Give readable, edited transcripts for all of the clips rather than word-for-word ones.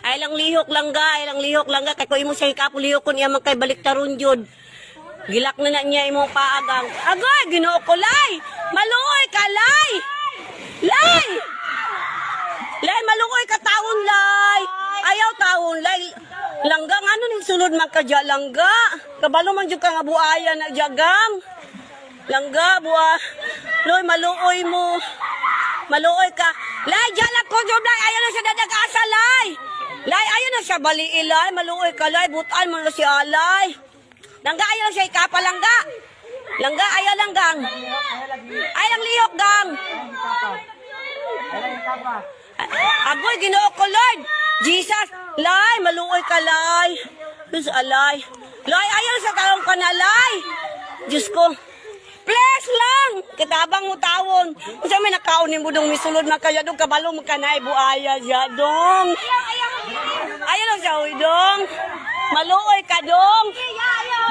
Ay lang lihok lang ga. Kay ko imo siya ikapo lihok kun iya man kay baliktaron jud. Gilak na niya imong paagang. Agoy, Ginoo ko lay. Maluoy ka lay. Lay. Lay maluoy ka taon lay. Ayaw taon lay. Langga ano ning sulod man ka dya langga. Kabalo man jud ka nga buaya na jagang. Langga buah. Loy maluoy mo. Maluoy ka. Lay jalak ko jud lay ayaw na siya dadag-asa lay. Lay ayaw na siya baliilay. Maluoy ka lay butan mo na si alay. Langga ayaw siya ikapa langga. Langga ayaw langgang. Ay lang lihok gang. Agoy Ginoo ko Lord. Jesus, lay maluoy ka lay. Diyos alay. Lay ayaw sa taong ka na lay. Diyos ko. Please lang. Kitabang mo tawon. Kung saan may nakaunin mo dong misulod na kaya dong kabalo mo ka na buaya siya dong. Ayaw lang siya dong. Maluoy ka dong.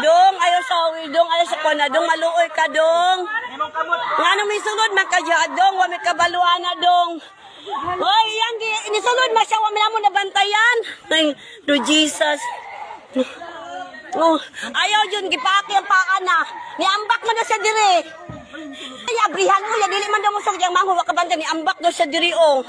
Dong, ayaw sa uwi dong. Ayaw sa kuna dong. Maluoy ka dong. Nga nung misulod makadya dong. Wami kabaluan na dong. Hoy, yan, inisulod ma siya. Wami na mo nabantayan. Ay, do Jesus. Oh, ayaw yun, gipaki ang paa na. Niambak mo na sa diri. Ay, abrihan mo, ya dili man daw mo sa kanyang manghuwa kabanda, niambak daw sa diri, oh.